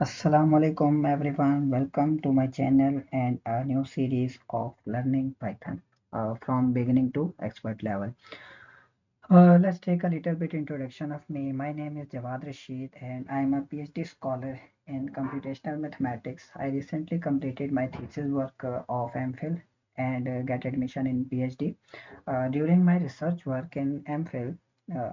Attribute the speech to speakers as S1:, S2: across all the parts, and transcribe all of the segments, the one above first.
S1: Assalamu alaikum everyone. Welcome to my channel and a new series of learning Python from beginning to expert level. Let's take a little bit introduction of me. My name is Jawad Rashid and I am a PhD scholar in computational mathematics. I recently completed my thesis work of MPhil and get admission in PhD. During my research work in MPhil,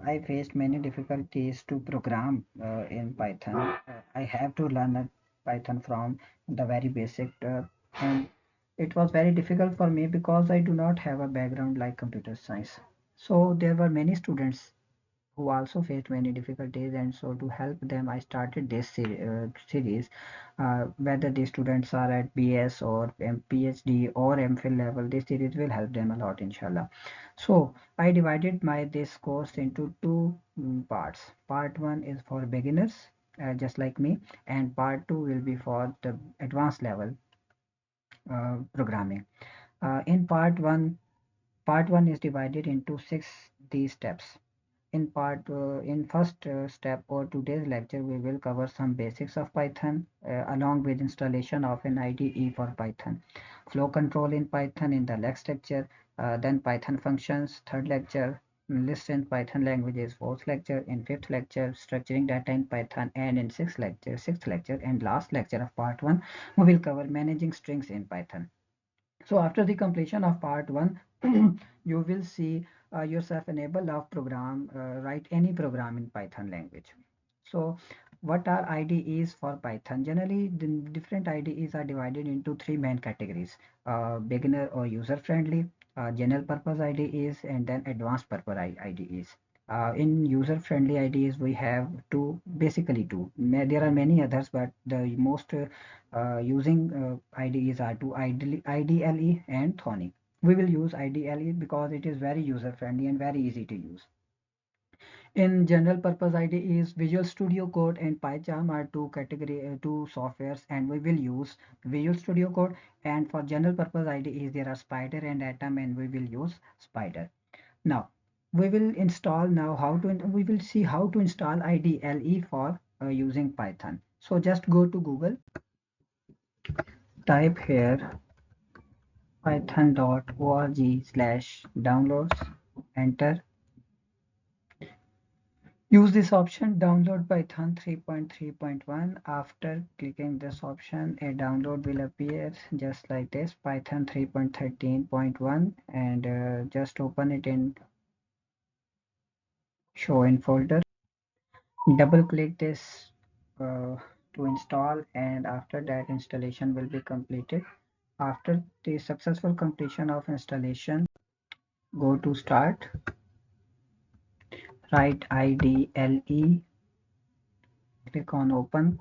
S1: I faced many difficulties to program in Python. I have to learn Python from the very basic, and it was very difficult for me because I do not have a background like computer science. So there were many students who also faced many difficulties, and so to help them I started this series. Whether the students are at BS or PhD or MPhil level, this series will help them a lot, inshallah. So I divided my this course into two parts. Part one is for beginners, just like me, and part two will be for the advanced level programming. In part one is divided into six these steps. In first step or today's lecture, we will cover some basics of Python along with installation of an IDE for Python, flow control in Python in the next lecture, then Python functions, third lecture, list in Python languages, fourth lecture, in fifth lecture, structuring data in Python, and in sixth lecture, and last lecture of part one, we will cover managing strings in Python. So after the completion of part one, you will see yourself enable of program, write any program in Python language. So what are IDEs for Python? Generally, the different IDEs are divided into three main categories: beginner or user friendly, general purpose IDEs, and then advanced purpose IDEs. In user friendly IDEs, we have basically two. There are many others, but the most using IDEs are two: IDLE and Thorny. We will use IDLE because it is very user friendly and very easy to use. In general purpose IDEs, Visual Studio Code and PyCharm are two softwares, and we will use Visual Studio Code. And for general purpose IDEs, there are Spider and Atom, and we will use Spider. Now we will install now how to we will see how to install IDLE for using Python. So just go to Google, type here python.org/downloads, enter. Use this option, download Python 3.3.1. After clicking this option, a download will appear just like this, Python 3.13.1, and just open it in show in folder. Double click this to install, and after that installation will be completed. After the successful completion of installation, go to start, write IDLE, click on open,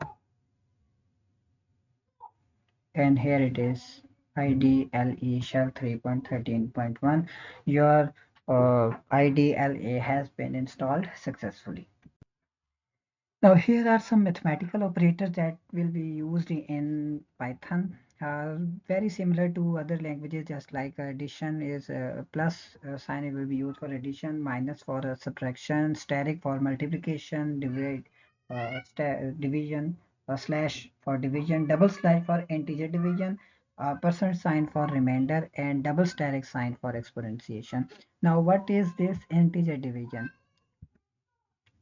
S1: and here it is, IDLE shell 3.13.1. Your IDLE has been installed successfully. Now here are some mathematical operators that will be used in Python. Very similar to other languages, just like addition is plus sign, it will be used for addition, minus for subtraction, static for multiplication, division, slash for division, double slash for integer division, percent sign for remainder, and double static sign for exponentiation. Now what is this integer division?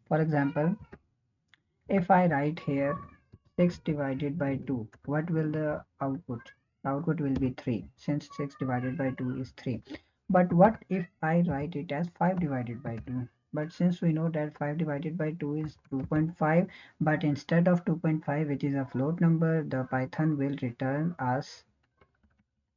S1: For example, if I write here 6 divided by 2, what will the output? The output will be 3, since 6 divided by 2 is 3. But what if I write it as 5 divided by 2? But since we know that 5 divided by 2 is 2.5, but instead of 2.5, which is a float number, the Python will return us,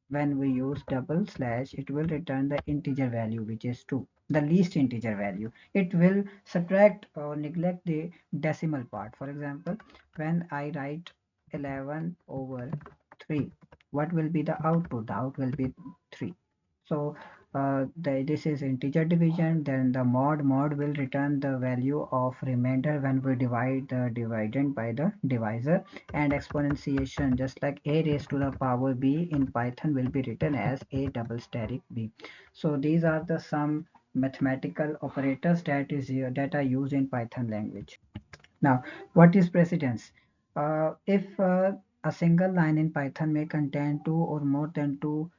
S1: when we use double slash, it will return the integer value, which is 2, the least integer value. It will subtract or neglect the decimal part. For example, when I write 11 over 3, what will be the output? The output will be 3. So this is integer division. Then the mod will return the value of remainder when we divide the dividend by the divisor. And exponentiation, just like a raised to the power b in Python, will be written as a double static b. So these are the some mathematical operators that are used in Python language. Now, what is precedence? If a single line in Python may contain two or more than two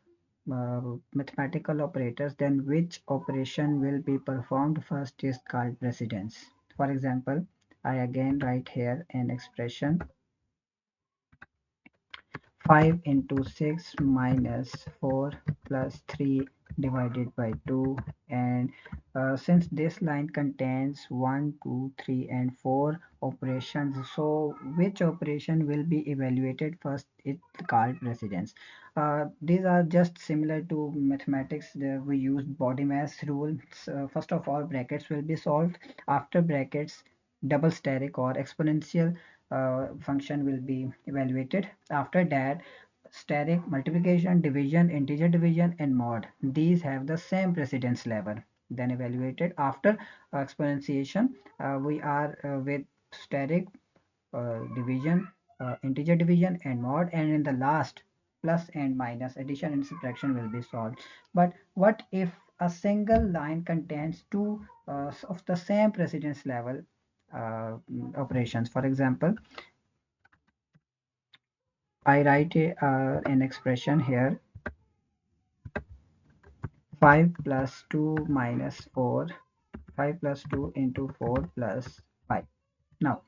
S1: mathematical operators, then which operation will be performed first is called precedence. For example, I again write here an expression 5 into 6 minus 4 plus 3 divided by 2, and since this line contains 1, 2, 3, and 4 operations, so which operation will be evaluated first is called precedence. These are just similar to mathematics. We use body mass rules. First of all, brackets will be solved. After brackets, double steric or exponential function will be evaluated. After that, steric, multiplication, division, integer division, and mod. These have the same precedence level. Then evaluated after exponentiation, we are with steric, division, integer division, and mod, and in the last, plus and minus, addition and subtraction will be solved. But what if a single line contains two of the same precedence level operations? For example, I write an expression here 5 plus 2 minus 4, 5 plus 2 into 4 plus 5. Now,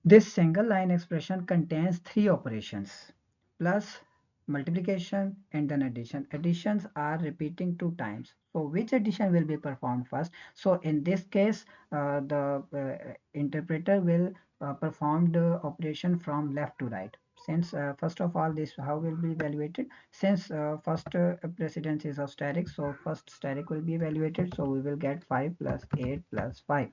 S1: this single line expression contains three operations: plus, multiplication, and then addition. Additions are repeating two times. So which addition will be performed first? So in this case, the interpreter will perform the operation from left to right. Since first of all, this how will be evaluated? Since first precedence is of steric, so first steric will be evaluated. So we will get 5 plus 8 plus 5.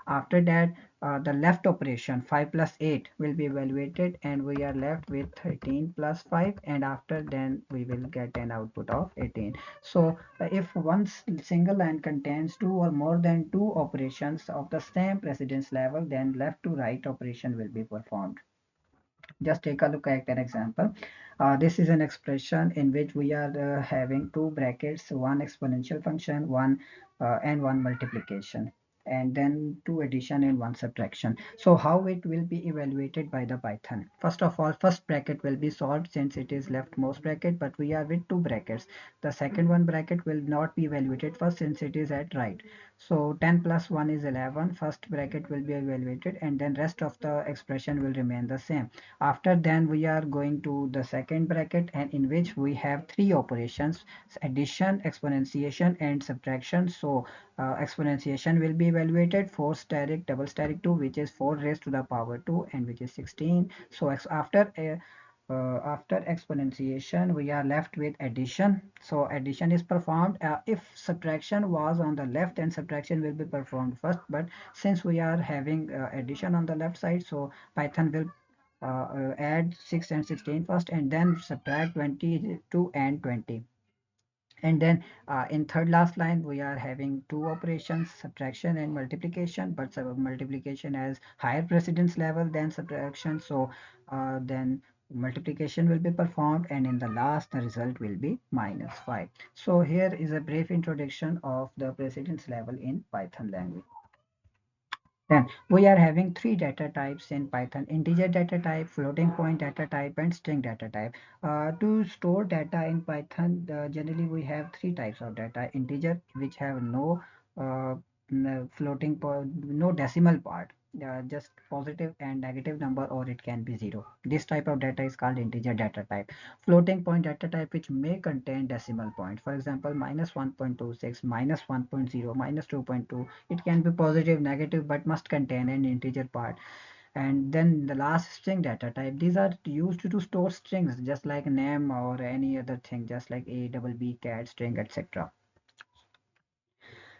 S1: After that, the left operation 5 plus 8 will be evaluated, and we are left with 13 plus 5, and after then we will get an output of 18. So if one single line contains two or more than two operations of the same precedence level, then left to right operation will be performed. Just take a look at an example. This is an expression in which we are having two brackets, one exponential function, one and one multiplication, and then two addition and one subtraction. So how it will be evaluated by the Python? First of all, first bracket will be solved since it is leftmost bracket, but we are with two brackets. The second one bracket will not be evaluated first since it is at right. So 10 plus 1 is 11. First bracket will be evaluated, and then rest of the expression will remain the same. After then we are going to the second bracket, and in which we have three operations: addition, exponentiation, and subtraction. So exponentiation will be evaluated: 4 steric, double steric 2, which is 4 raised to the power 2, and which is 16. So after exponentiation, we are left with addition. So addition is performed. If subtraction was on the left, then subtraction will be performed first. But since we are having addition on the left side, so Python will add 6 and 16 first, and then subtract 22 and 20. And then in third last line, we are having two operations: subtraction and multiplication, but multiplication has higher precedence level than subtraction. So then multiplication will be performed, and in the last, the result will be minus 5. So here is a brief introduction of the precedence level in Python language. Then we are having three data types in Python: integer data type, floating point data type, and string data type. To store data in Python, generally we have three types of data: integer, which have uh, no floating point, no decimal part, just positive and negative number, or it can be zero. This type of data is called integer data type. Floating point data type, which may contain decimal point. For example, minus 1.26, minus 1.0, minus 2.2. It can be positive, negative, but must contain an integer part. And then the last, string data type. These are used to store strings, just like name or any other thing, just like a double b, cat, string, etc.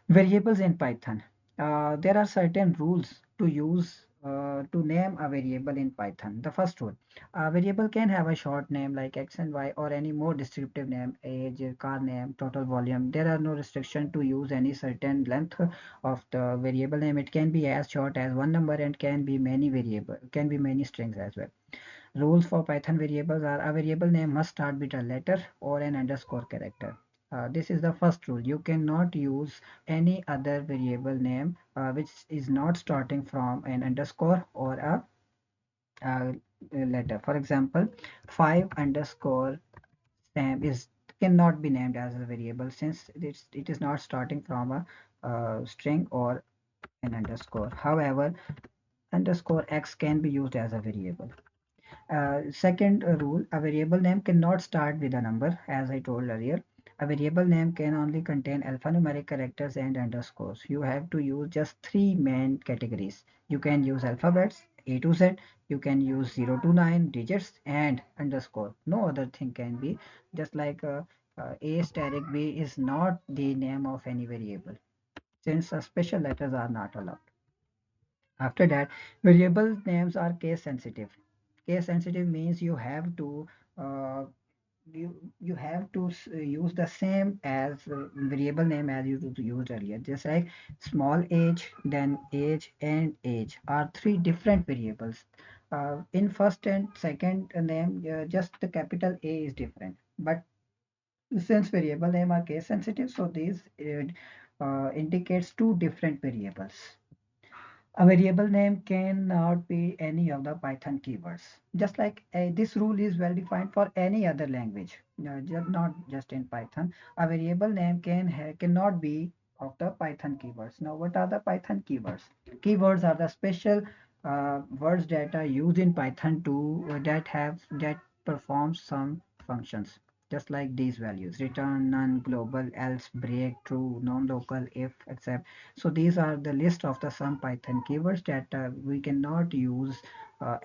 S1: Variables in Python. There are certain rules to use to name a variable in Python. The first rule: a variable can have a short name like x and y, or any more descriptive name, age, car name, total volume. There are no restriction to use any certain length of the variable name. It can be as short as one number, and can be many strings as well. Rules for Python variables are: a variable name must start with a letter or an underscore character. This is the first rule. You cannot use any other variable name which is not starting from an underscore or a letter. For example, 5 underscore Sam is cannot be named as a variable since it is not starting from a string or an underscore. However, underscore x can be used as a variable. Second rule, a variable name cannot start with a number, as I told earlier. A variable name can only contain alphanumeric characters and underscores. You have to use just three main categories. You can use alphabets, A to Z, you can use 0 to 9 digits, and underscore. No other thing can be, just like A static B is not the name of any variable, since special letters are not allowed. After that, variable names are case sensitive. Case sensitive means you have to uh, you have to use the same as variable name as you used earlier. Just like small age, then age and age are three different variables. In first and second name, just the capital A is different. But since variable name are case sensitive, so these indicates two different variables. A variable name cannot be any of the Python keywords. Just like this rule is well defined for any other language, not just in Python. A variable name cannot be of the Python keywords. Now, what are the Python keywords? Keywords are the special words that are used in Python to that perform some functions. Just like these values: return, none, global, else, break, true, non-local, if, except. So these are the list of the some Python keywords that we cannot use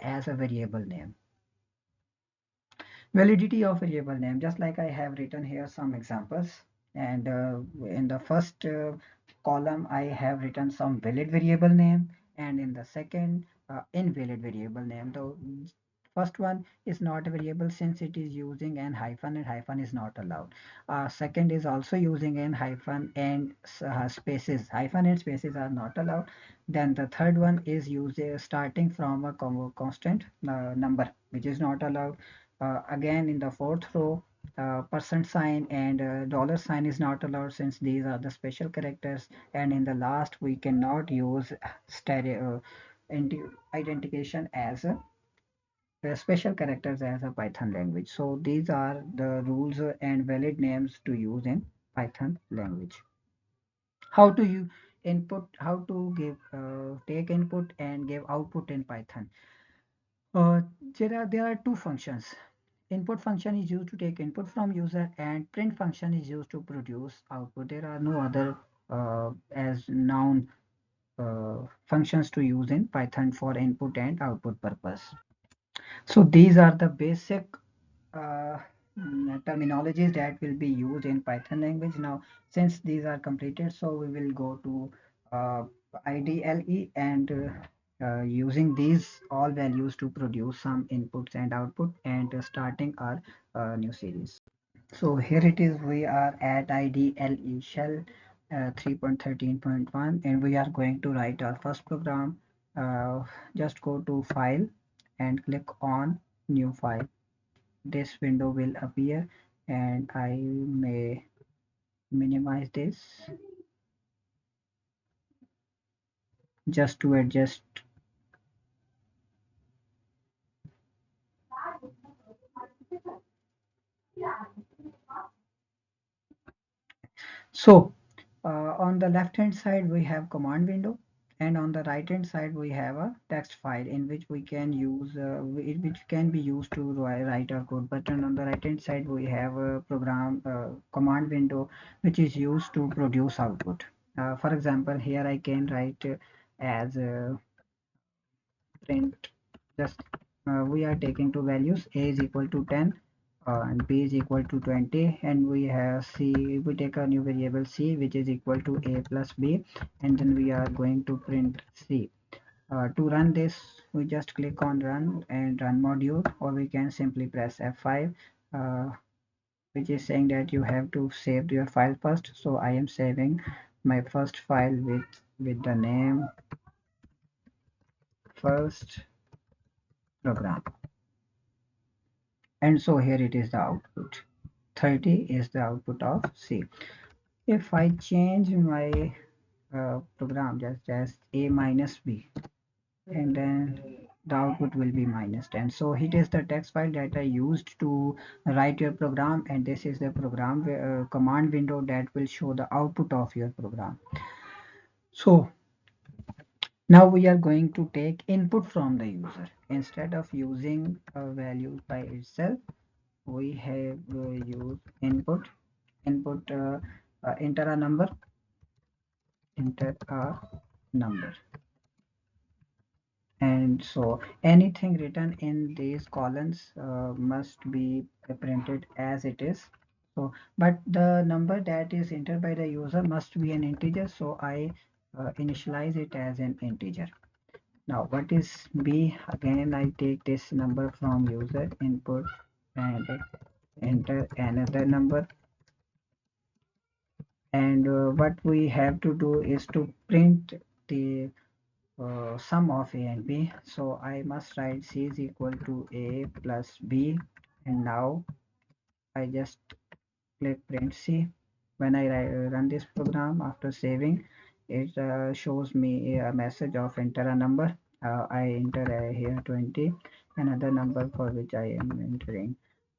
S1: as a variable name. Validity of variable name, just like I have written here some examples. And in the first column, I have written some valid variable name. And in the second, invalid variable name. The first one is not a variable since it is using an hyphen and hyphen is not allowed. Second is also using an hyphen and spaces. Hyphen and spaces are not allowed. Then the third one is using starting from a constant number, which is not allowed. Again, in the fourth row, percent sign and dollar sign is not allowed since these are the special characters. And in the last, we cannot use stereo identification as special characters as a Python language. So these are the rules and valid names to use in Python language. How to you input, how to give take input and give output in Python. Uh, there are two functions. Input function is used to take input from user and print function is used to produce output. There are no other as noun functions to use in Python for input and output purpose. So these are the basic uh, terminologies that will be used in Python language. Now, since these are completed, so we will go to uh, IDLE and using these all values to produce some inputs and output and starting our new series. So here it is, we are at IDLE shell 3.13.1 and we are going to write our first program. Just go to file and click on new file. This window will appear and I may minimize this just to adjust. So on the left hand side we have command window and on the right hand side we have a text file in which we can use which can be used to write our code. But on the right hand side we have a program command window which is used to produce output. For example, here I can write as print just we are taking two values. A is equal to 10 and B is equal to 20, and we have C. We take a new variable C which is equal to A plus B, and then we are going to print C. To run this, we just click on run and run module, or we can simply press F5, which is saying that you have to save your file first. So I am saving my first file with the name first program. And so here it is the output. 30 is the output of C. If I change my program just as A minus B and then the output will be minus 10. So it is the text file that I used to write your program, and this is the program command window that will show the output of your program. So now we are going to take input from the user. Instead of using a value by itself, we have used input enter a number, enter a number. And so anything written in these columns must be printed as it is. So, but the number that is entered by the user must be an integer. So I initialize it as an integer. Now, what is B? Again, I take this number from user input and enter another number. And what we have to do is to print the sum of A and B. So I must write C is equal to A plus B. And now I just click print C. When I run this program after saving, it shows me a message of enter a number. I enter here 20, another number for which I am entering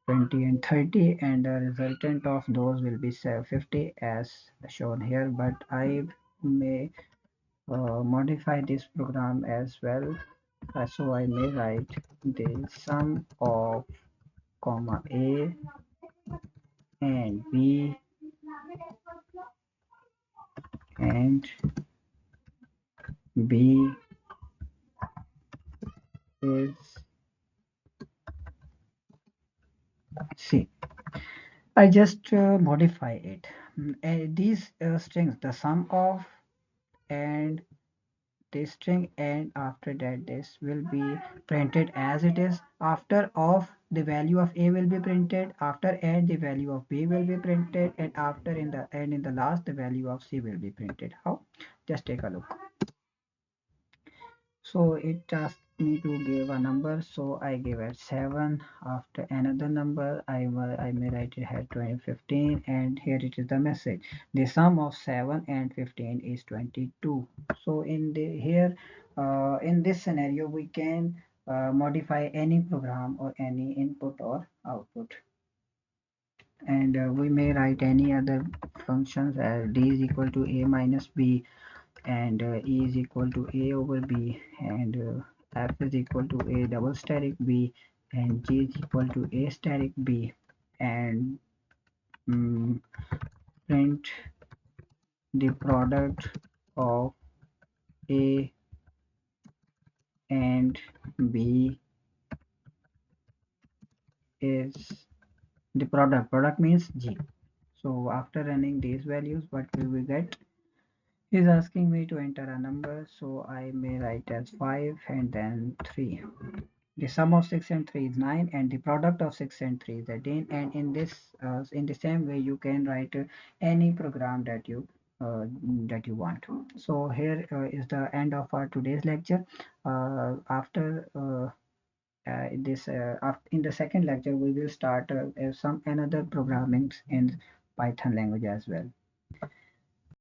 S1: 20 and 30, and the resultant of those will be 50 as shown here. But I may modify this program as well. So I may write the sum of comma A and B and B is C. I just modify it. These strings, the sum of and this string, and after that this will be printed as it is. After of, the value of A will be printed, after and the value of B will be printed, and after in the last the value of C will be printed. How? Just take a look. So it asked me to give a number, so I gave it 7. After another number, I may write it had 2015, and here it is the message. The sum of 7 and 15 is 22. So in the here, in this scenario, we can modify any program or any input or output, and we may write any other functions as d is equal to a minus b, and E is equal to A over B, and F is equal to A double static B, and G is equal to A static B, and mm, print the product of A and B is the product. Product means G. So after running these values, what we will get is asking me to enter a number, so I may write as 5 and then 3. The sum of 6 and 3 is 9, and the product of 6 and 3 is 18. And in the same way, you can write any program that you want. So here is the end of our today's lecture. After this, in the second lecture, we will start some another programming in Python language as well.